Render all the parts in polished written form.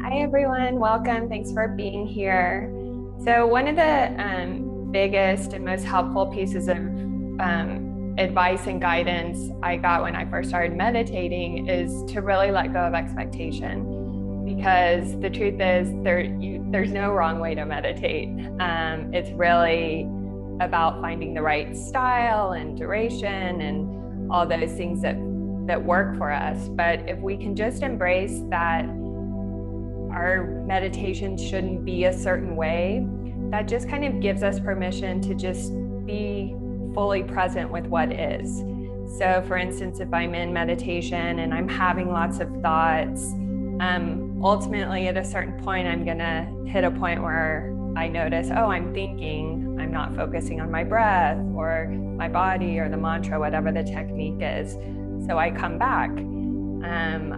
Hi, everyone. Welcome. Thanks for being here. So one of the biggest and most helpful pieces of advice and guidance I got when I first started meditating is to really let go of expectation. Because the truth is, there's no wrong way to meditate. It's really about finding the right style and duration and all those things that work for us. But if we can just embrace that our meditation shouldn't be a certain way, that just kind of gives us permission to just be fully present with what is. So for instance, if I'm in meditation and I'm having lots of thoughts, ultimately at a certain point, I'm gonna hit a point where I notice, oh, I'm thinking, I'm not focusing on my breath or my body or the mantra, whatever the technique is. So I come back.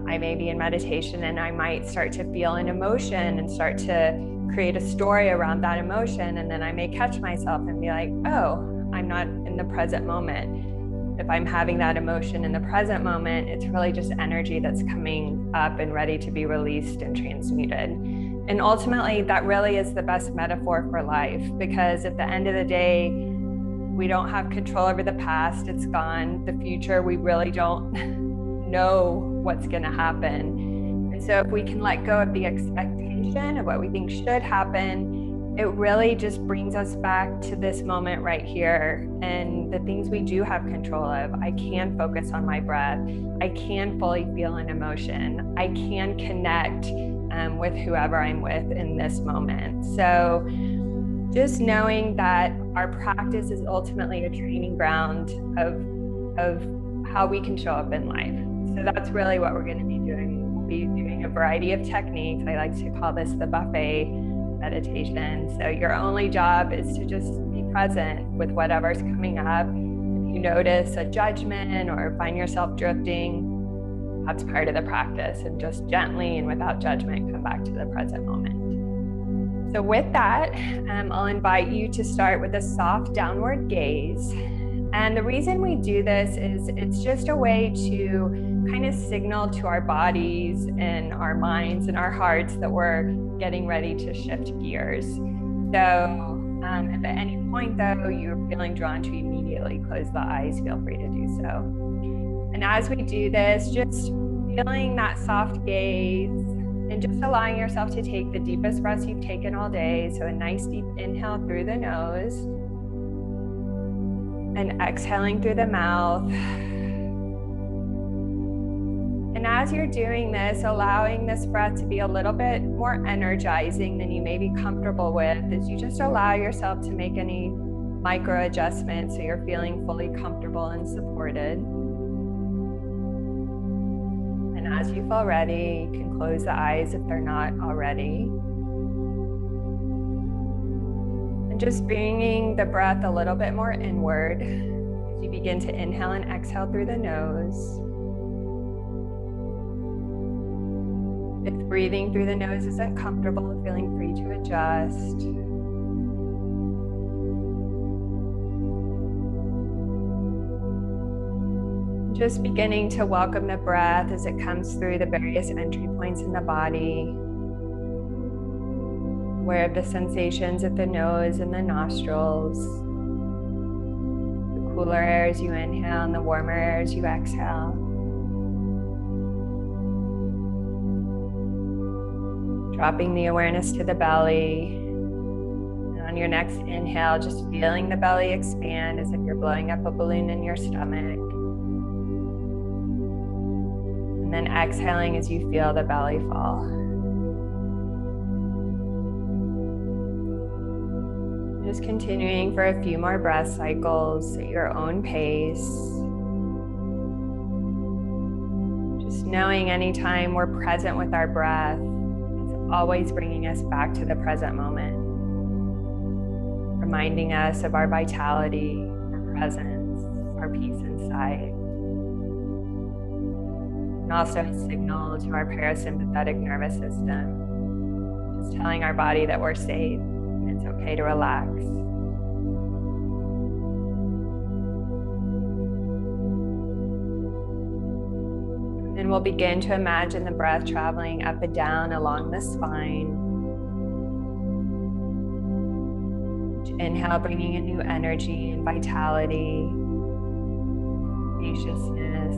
I may be in meditation and I might start to feel an emotion and start to create a story around that emotion. And then I may catch myself and be like, oh, I'm not in the present moment. If I'm having that emotion in the present moment, it's really just energy that's coming up and ready to be released and transmuted. And ultimately, that really is the best metaphor for life, because at the end of the day, we don't have control over the past. It's gone. The future, we really don't know what's going to happen. And so if we can let go of the expectation of what we think should happen, it really just brings us back to this moment right here and the things we do have control of. I can focus on my breath. I can fully feel an emotion. I can connect with whoever I'm with in this moment. So just knowing that our practice is ultimately a training ground of how we can show up in life. So that's really what we're going to be doing. We'll be doing a variety of techniques. I like to call this the buffet meditation. So your only job is to just be present with whatever's coming up. If you notice a judgment or find yourself drifting, that's part of the practice. And just gently and without judgment, come back to the present moment. So with that, I'll invite you to start with a soft downward gaze. And the reason we do this is it's just a way to kind of signal to our bodies and our minds and our hearts that we're getting ready to shift gears. So if at any point though you're feeling drawn to immediately close the eyes, feel free to do so. And as we do this, just feeling that soft gaze and just allowing yourself to take the deepest breaths you've taken all day. So a nice deep inhale through the nose and exhaling through the mouth. And as you're doing this, allowing this breath to be a little bit more energizing than you may be comfortable with, is you just allow yourself to make any micro adjustments so you're feeling fully comfortable and supported. And as you feel ready, you can close the eyes if they're not already. Just bringing the breath a little bit more inward as you begin to inhale and exhale through the nose. If breathing through the nose isn't comfortable, feeling free to adjust. Just beginning to welcome the breath as it comes through the various entry points in the body. Aware of the sensations at the nose and the nostrils, the cooler air as you inhale and the warmer air as you exhale. Dropping the awareness to the belly. And on your next inhale, just feeling the belly expand as if you're blowing up a balloon in your stomach. And then exhaling as you feel the belly fall. Just continuing for a few more breath cycles at your own pace. Just knowing anytime we're present with our breath, it's always bringing us back to the present moment, reminding us of our vitality, our presence, our peace inside. And also a signal to our parasympathetic nervous system, just telling our body that we're safe. It's okay to relax. And And we'll begin to imagine the breath traveling up and down along the spine. Inhale, bringing in new energy and vitality, spaciousness.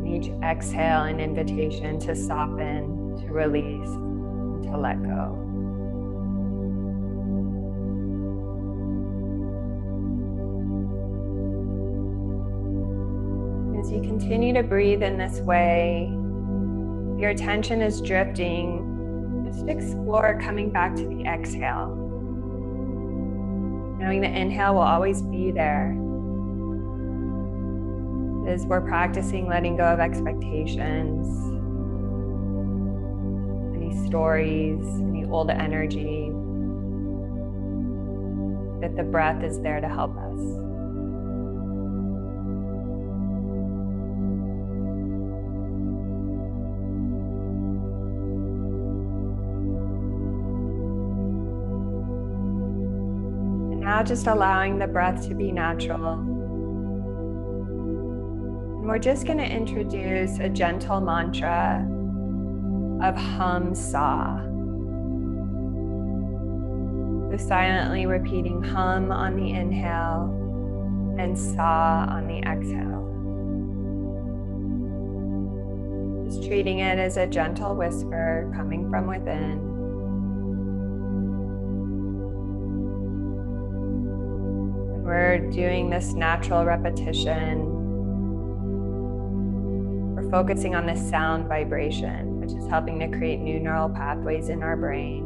And each exhale, an invitation to soften, to release, to let go. As you continue to breathe in this way, your attention is drifting. Just explore coming back to the exhale. Knowing the inhale will always be there. As we're practicing letting go of expectations, any stories, any old energy, that the breath is there to help us. Now just allowing the breath to be natural. And we're just going to introduce a gentle mantra of hum sa. So silently repeating hum on the inhale and sa on the exhale. Just treating it as a gentle whisper coming from within. We're doing this natural repetition. We're focusing on the sound vibration, which is helping to create new neural pathways in our brain.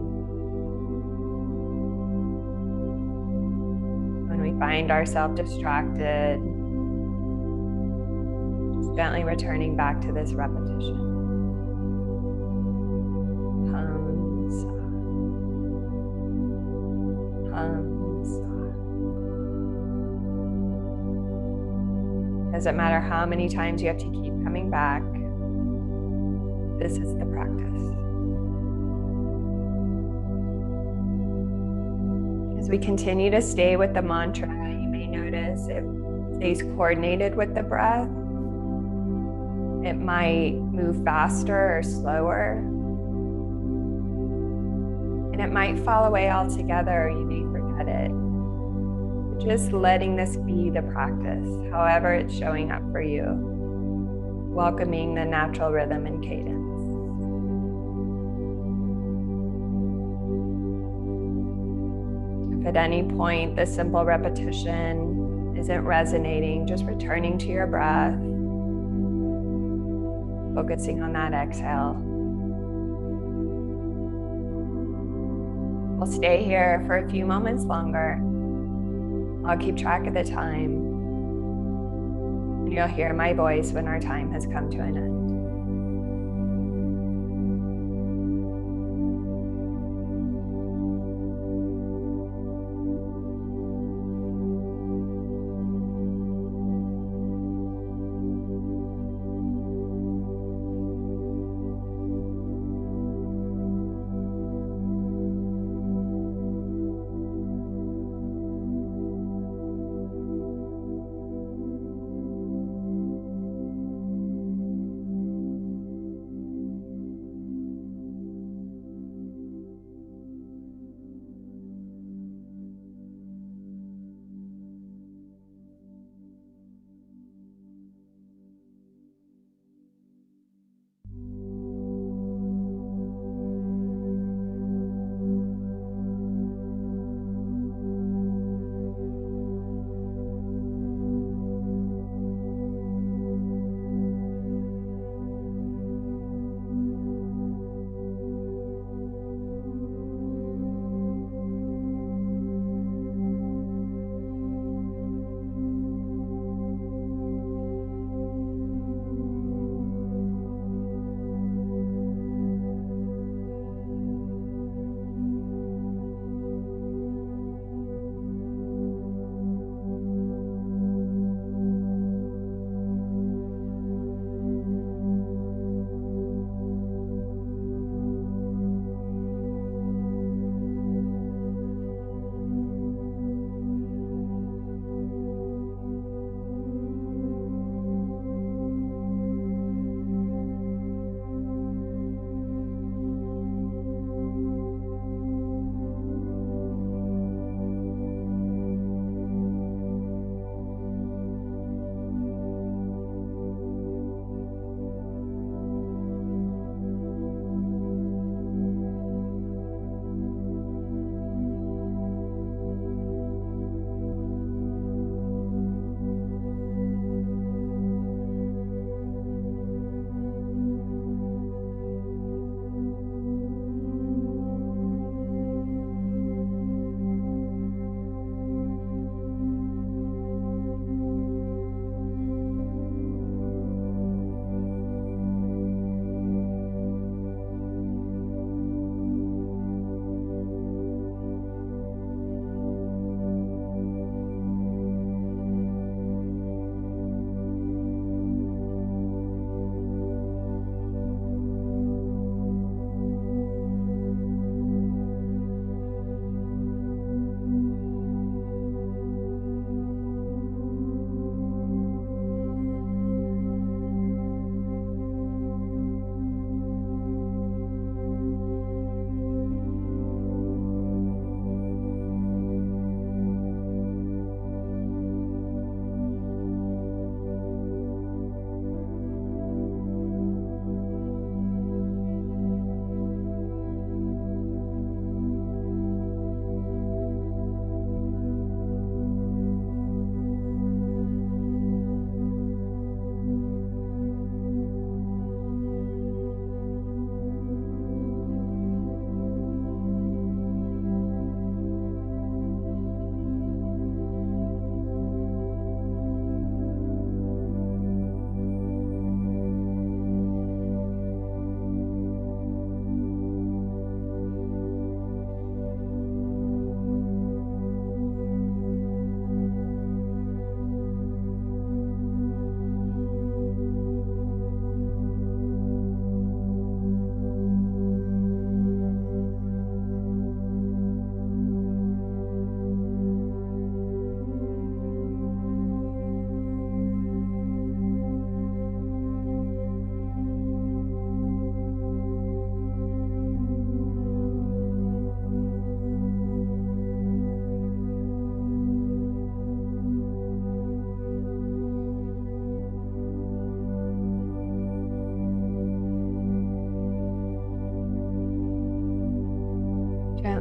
When we find ourselves distracted, just gently returning back to this repetition. Hum, sa. Hum, sa. Doesn't matter how many times you have to keep coming back. This is the practice. As we continue to stay with the mantra, you may notice it stays coordinated with the breath. It might move faster or slower. And it might fall away altogether, or you may forget it. Just letting this be the practice, however it's showing up for you. Welcoming the natural rhythm and cadence. If at any point the simple repetition isn't resonating, just returning to your breath, focusing on that exhale. We'll stay here for a few moments longer. I'll keep track of the time, and you'll hear my voice when our time has come to an end.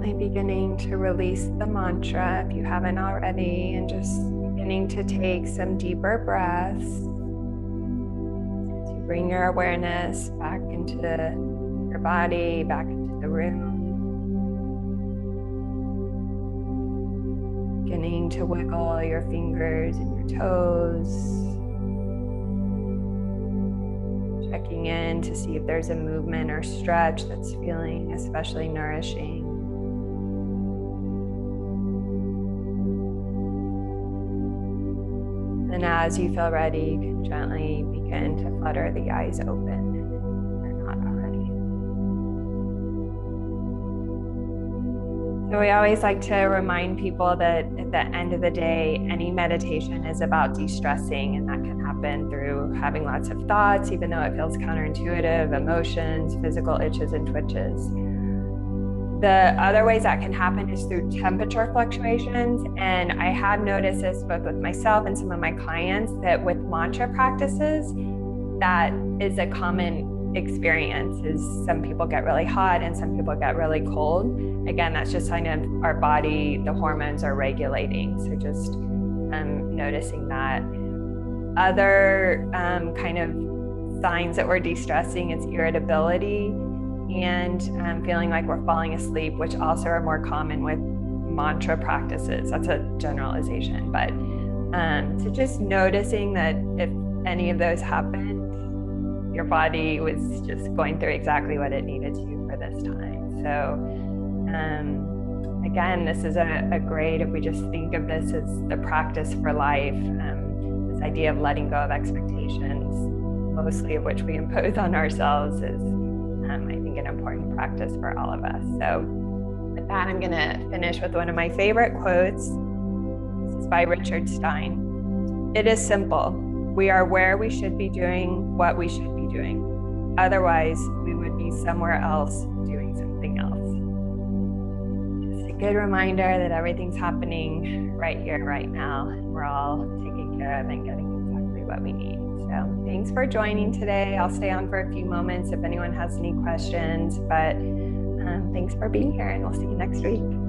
gently beginning to release the mantra if you haven't already, and just beginning to take some deeper breaths to bring your awareness back into your body, back into the room. Beginning to wiggle your fingers and your toes. Checking in to see if there's a movement or stretch that's feeling especially nourishing. And as you feel ready, you can gently begin to flutter the eyes open if they're not already. So we always like to remind people that at the end of the day, any meditation is about de-stressing, and that can happen through having lots of thoughts, even though it feels counterintuitive, emotions, physical itches and twitches. The other ways that can happen is through temperature fluctuations. And I have noticed this both with myself and some of my clients, that with mantra practices, that is a common experience, is some people get really hot and some people get really cold. Again, that's just kind of our body, the hormones are regulating. So just noticing that. Other kind of signs that we're de-stressing is irritability and feeling like we're falling asleep, which also are more common with mantra practices. That's a generalization, but so just noticing that if any of those happened, your body was just going through exactly what it needed to for this time. So again, this is a great, if we just think of this as the practice for life, this idea of letting go of expectations, mostly of which we impose on ourselves, is I think an important practice for all of us. So with that, I'm gonna finish with one of my favorite quotes. This is by Richard Stein. "It is simple. We are where we should be doing what we should be doing. Otherwise, we would be somewhere else doing something else." Just a good reminder that everything's happening right here, right now. And we're all taken care of and getting exactly what we need. So thanks for joining today. I'll stay on for a few moments if anyone has any questions, but thanks for being here, and we'll see you next week.